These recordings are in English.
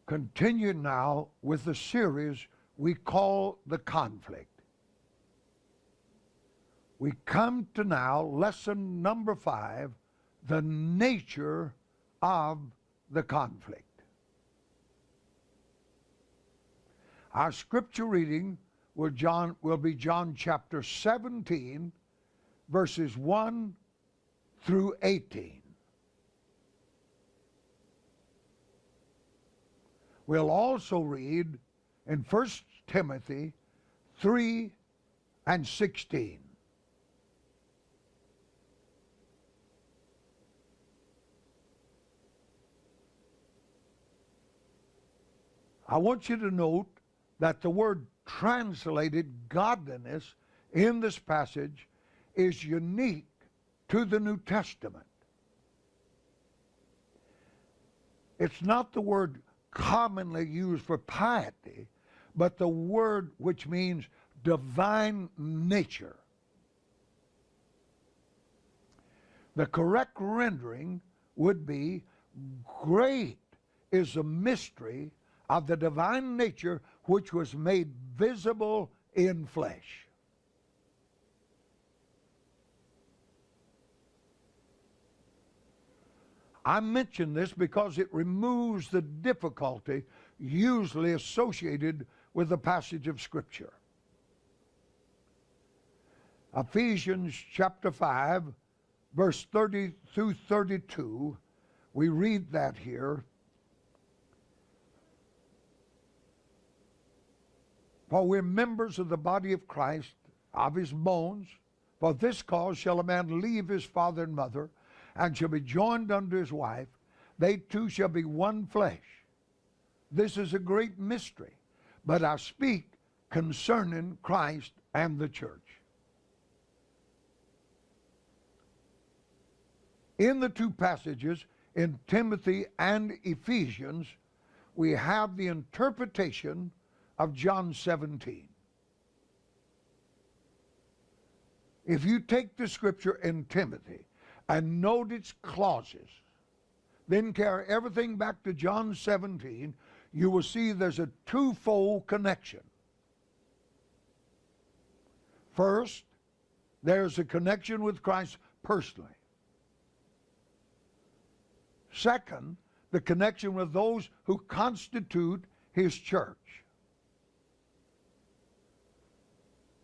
continue now with the series we call the conflict. We come to now lesson number 5, the nature of the conflict. Our scripture reading will be John chapter 17, verses 1 through 18. We'll also read in 1 Timothy 3 and 16. I want you to note that the word translated godliness in this passage is unique to the New Testament. It's not the word commonly used for piety, but the word which means divine nature. The correct rendering would be, great is the mystery of the divine nature which was made visible in flesh. I mention this because it removes the difficulty usually associated with the passage of Scripture. Ephesians chapter 5, verse 30 through 32, we read that here. For we're members of the body of Christ, of his bones. For this cause shall a man leave his father and mother, and shall be joined unto his wife. They two shall be one flesh. This is a great mystery, but I speak concerning Christ and the church. In the two passages, in Timothy and Ephesians, we have the interpretation of John 17. If you take the scripture in Timothy and note its clauses, then carry everything back to John 17, you will see there's a twofold connection. First, there's a connection with Christ personally. Second, the connection with those who constitute his church.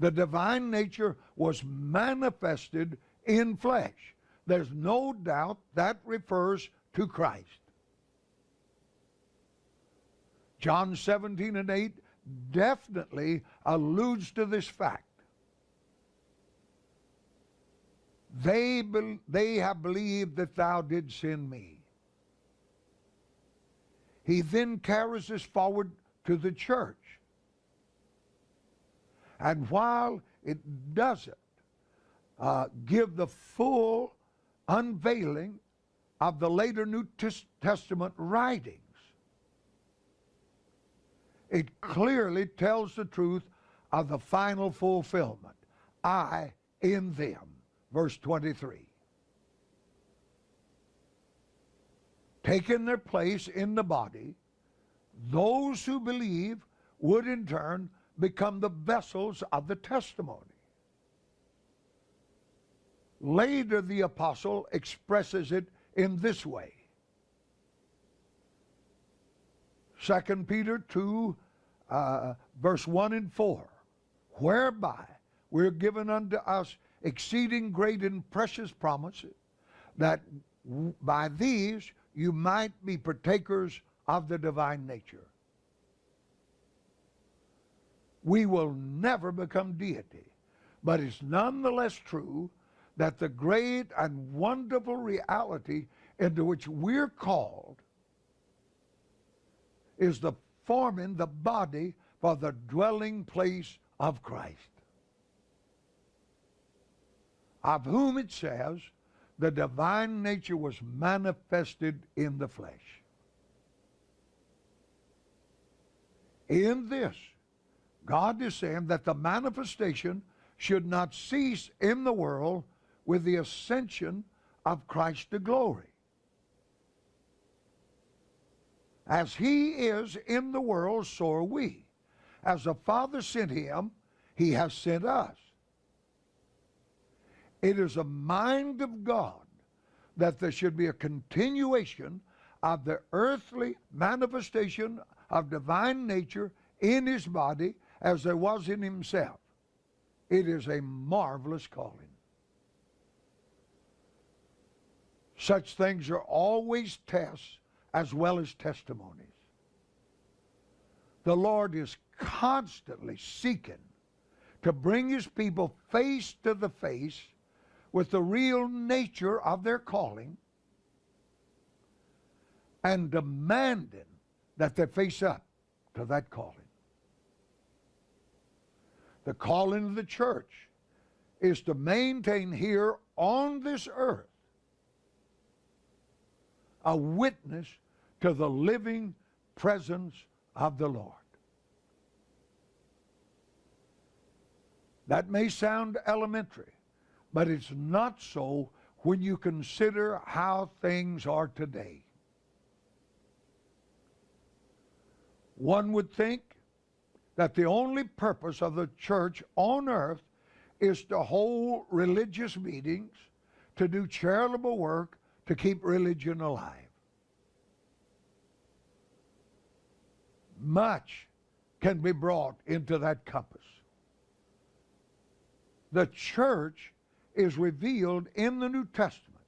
The divine nature was manifested in flesh. There's no doubt that refers to Christ. John 17 and 8 definitely alludes to this fact. They have believed that thou didst send me. He then carries this forward to the church. And while it doesn't give the full unveiling of the later New Testament writings, it clearly tells the truth of the final fulfillment. I in them, verse 23. Taking their place in the body, those who believe would in turn become the vessels of the testimony. Later, the apostle expresses it in this way. 2 Peter 2, verse 1 and 4, whereby we're given unto us exceeding great and precious promises, that by these you might be partakers of the divine nature. We will never become deity, but it's nonetheless true that the great and wonderful reality into which we're called is the forming the body for the dwelling place of Christ, of whom it says the divine nature was manifested in the flesh. In this, God is saying that the manifestation should not cease in the world with the ascension of Christ to glory. As he is in the world, so are we. As the Father sent him, he has sent us. It is a mind of God that there should be a continuation of the earthly manifestation of divine nature in his body as there was in himself. It is a marvelous calling. Such things are always tests as well as testimonies. The Lord is constantly seeking to bring his people face to the face with the real nature of their calling and demanding that they face up to that calling. The calling of the church is to maintain here on this earth a witness to the living presence of the Lord. That may sound elementary, but it's not so when you consider how things are today. One would think that the only purpose of the church on earth is to hold religious meetings, to do charitable work, to keep religion alive. Much can be brought into that compass. The church is revealed in the New Testament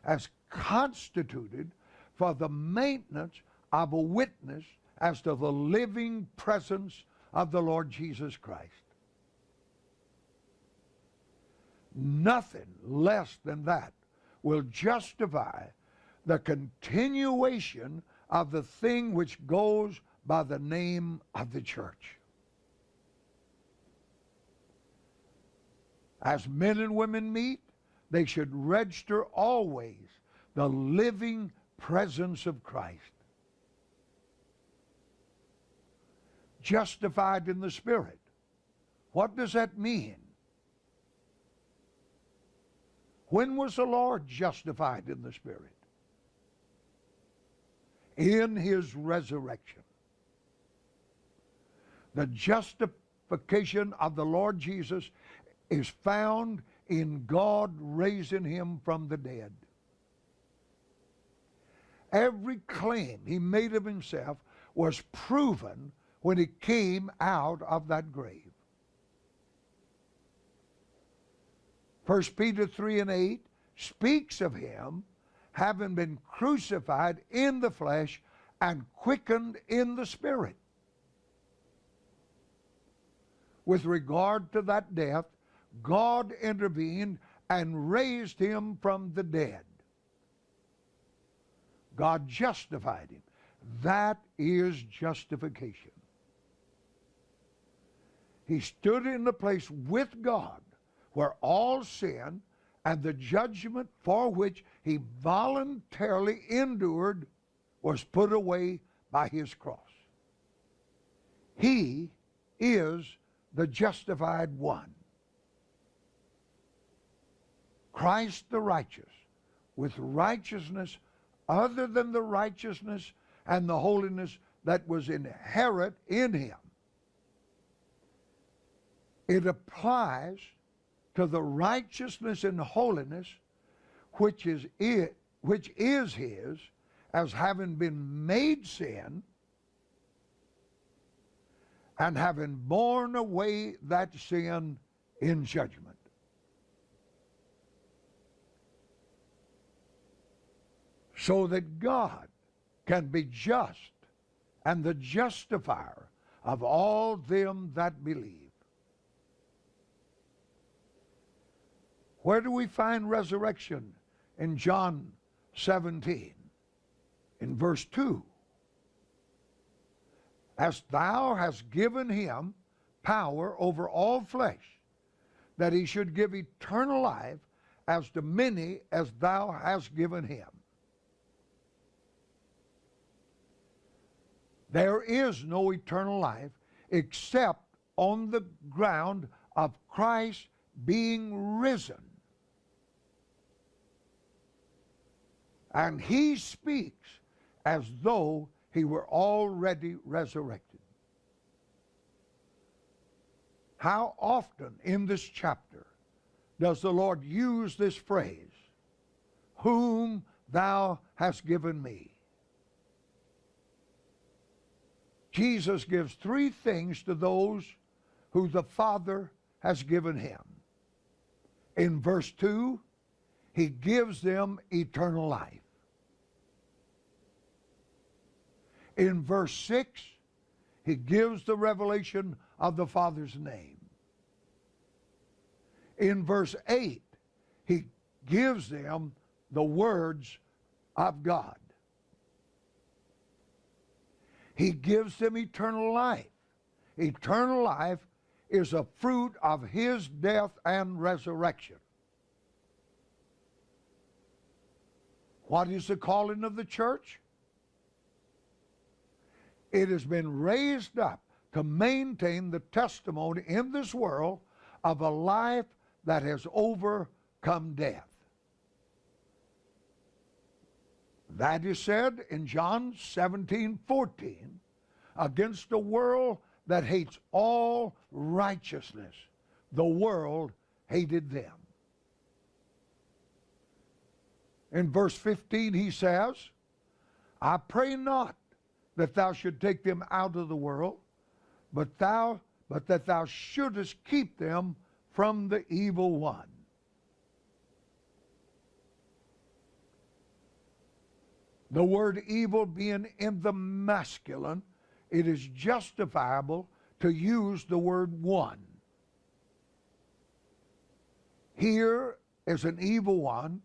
as constituted for the maintenance of a witness as to the living presence of the Lord Jesus Christ. Nothing less than that will justify the continuation of the thing which goes by the name of the church. As men and women meet, they should register always the living presence of Christ. Justified in the Spirit. What does that mean? When was the Lord justified in the Spirit? In his resurrection. The justification of the Lord Jesus is found in God raising him from the dead. Every claim he made of himself was proven when he came out of that grave. 1 Peter 3:8 speaks of him having been crucified in the flesh and quickened in the spirit. With regard to that death, God intervened and raised him from the dead. God justified him. That is justification. He stood in the place with God where all sin and the judgment for which he voluntarily endured was put away by his cross. He is the justified one. Christ the righteous, with righteousness other than the righteousness and the holiness that was inherent in him. It applies to the righteousness and holiness which is his, as having been made sin and having borne away that sin in judgment. So that God can be just and the justifier of all them that believe. Where do we find resurrection? In John 17, in verse 2. As thou hast given him power over all flesh, that he should give eternal life as to many as thou hast given him. There is no eternal life except on the ground of Christ being risen. And he speaks as though he were already resurrected. How often in this chapter does the Lord use this phrase, whom thou hast given me? Jesus gives three things to those who the Father has given him. In verse 2, he gives them eternal life. In verse 6, he gives the revelation of the Father's name. In verse 8, he gives them the words of God. He gives them eternal life. Eternal life is a fruit of his death and resurrection. What is the calling of the church? It has been raised up to maintain the testimony in this world of a life that has overcome death. That is said in John 17:14, against a world that hates all righteousness, the world hated them. In verse 15 he says, I pray not that thou should take them out of the world, but that thou shouldest keep them from the evil one. The word evil being in the masculine, it is justifiable to use the word one. Here is an evil one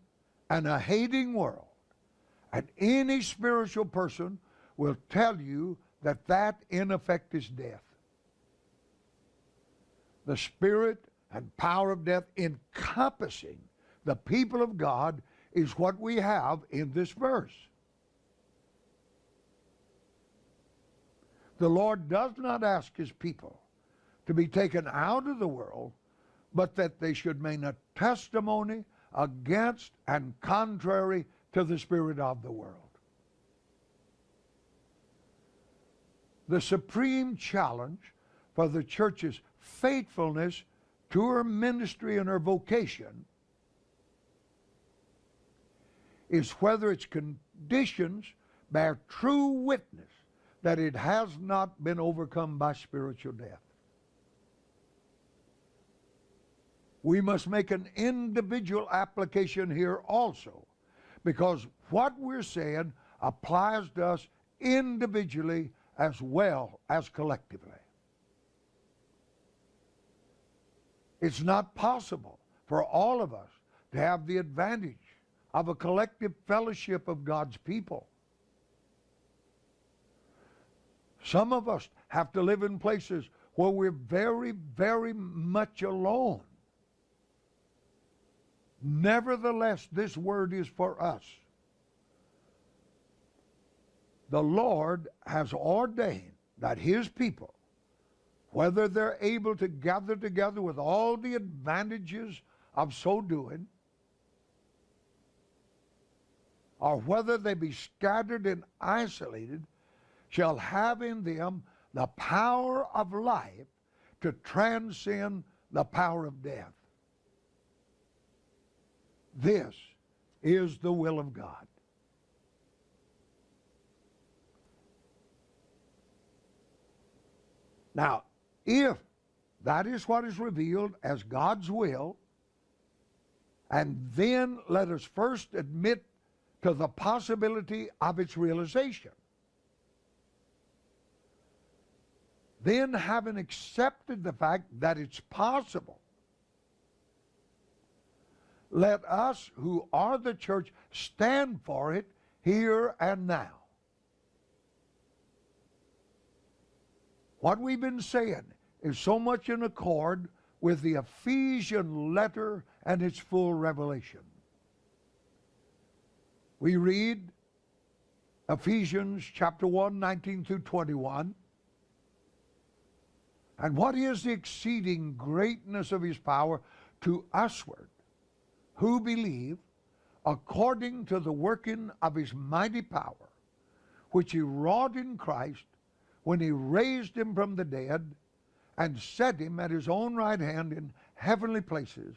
and a hating world. And any spiritual person will tell you that that in effect is death. The spirit and power of death encompassing the people of God is what we have in this verse. The Lord does not ask his people to be taken out of the world, but that they should make a testimony against and contrary to the spirit of the world. The supreme challenge for the church's faithfulness to her ministry and her vocation is whether its conditions bear true witness that it has not been overcome by spiritual death. We must make an individual application here also, because what we're saying applies to us individually as well as collectively. It's not possible for all of us to have the advantage of a collective fellowship of God's people. Some of us have to live in places where we're very, very much alone. Nevertheless, this word is for us. The Lord has ordained that his people, whether they're able to gather together with all the advantages of so doing, or whether they be scattered and isolated, shall have in them the power of life to transcend the power of death. This is the will of God. Now, if that is what is revealed as God's will, and then let us first admit to the possibility of its realization. Then, having accepted the fact that it's possible, let us who are the church stand for it here and now. What we've been saying is so much in accord with the Ephesian letter and its full revelation. We read Ephesians chapter 1, 19 through 21. And what is the exceeding greatness of his power to usward, who believe, according to the working of his mighty power, which he wrought in Christ when he raised him from the dead and set him at his own right hand in heavenly places,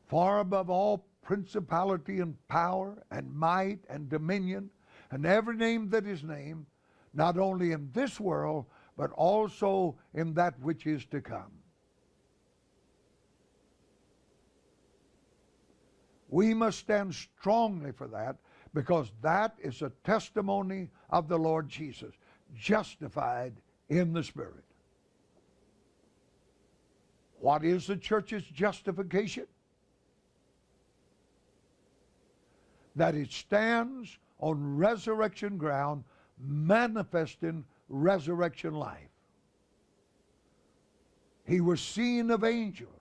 far above all principality and power and might and dominion and every name that is named, not only in this world, but also in that which is to come. We must stand strongly for that, because that is a testimony of the Lord Jesus, justified in the Spirit. What is the church's justification? That it stands on resurrection ground, manifesting resurrection life. He was seen of angels.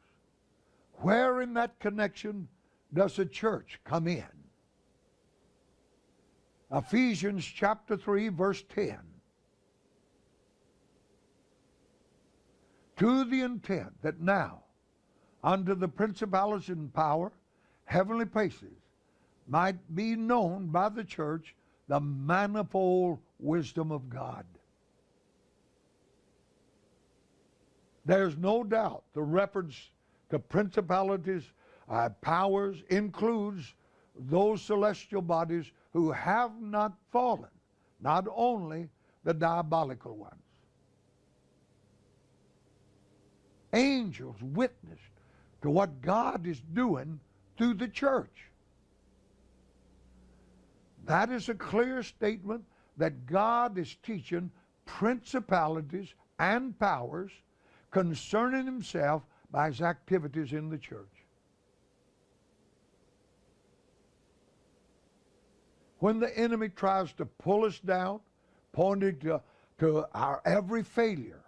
Where in that connection does the church come in? Ephesians chapter 3, verse 10. To the intent that now, under the principalities and power, heavenly places, might be known by the church the manifold wisdom of God. There's no doubt the reference to principalities, powers includes those celestial bodies who have not fallen, not only the diabolical ones. Angels witnessed to what God is doing through the church. That is a clear statement that God is teaching principalities and powers concerning himself by his activities in the church. When the enemy tries to pull us down, pointing to our every failure,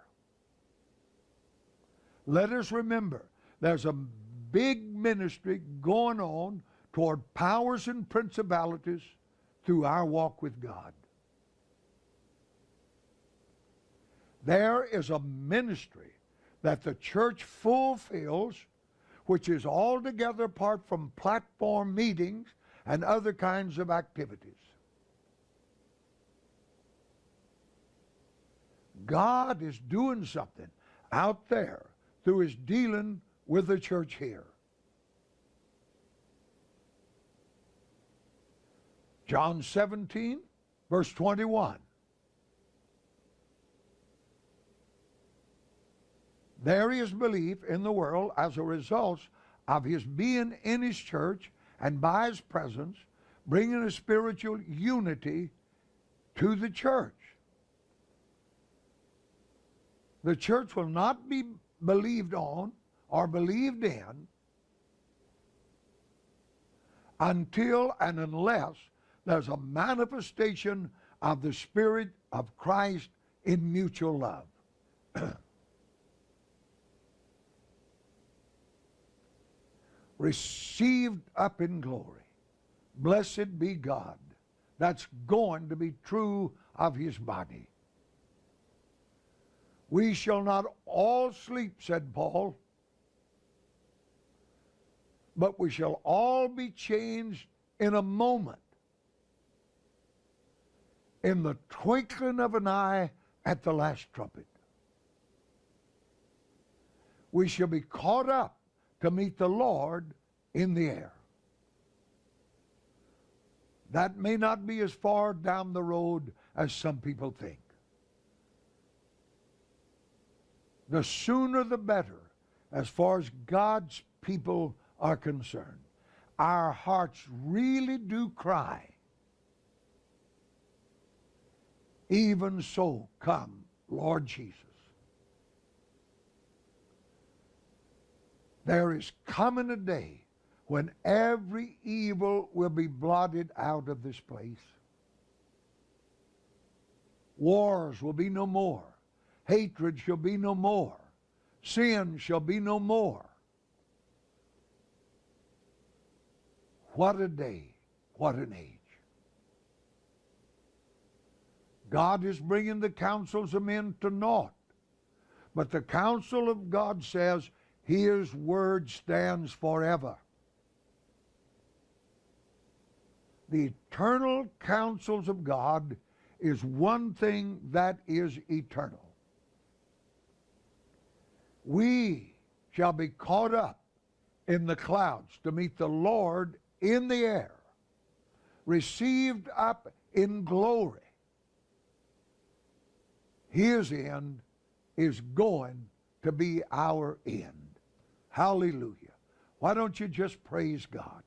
let us remember there's a big ministry going on toward powers and principalities through our walk with God. There is a ministry that the church fulfills, which is altogether apart from platform meetings and other kinds of activities. God is doing something out there through his dealing with the church here. John 17, verse 21. There is belief in the world as a result of his being in his church and by his presence, bringing a spiritual unity to the church. The church will not be believed on or believed in until and unless there's a manifestation of the Spirit of Christ in mutual love. Received up in glory. Blessed be God. That's going to be true of his body. We shall not all sleep, said Paul, but we shall all be changed in a moment, in the twinkling of an eye at the last trumpet. We shall be caught up to meet the Lord in the air. That may not be as far down the road as some people think. The sooner the better, as far as God's people are concerned. Our hearts really do cry. Even so, come, Lord Jesus. There is coming a day when every evil will be blotted out of this place. Wars will be no more. Hatred shall be no more. Sin shall be no more. What a day, what an age. God is bringing the counsels of men to naught. But the counsel of God says, his word stands forever. The eternal counsels of God is one thing that is eternal. We shall be caught up in the clouds to meet the Lord in the air, received up in glory. His end is going to be our end. Hallelujah. Why don't you just praise God?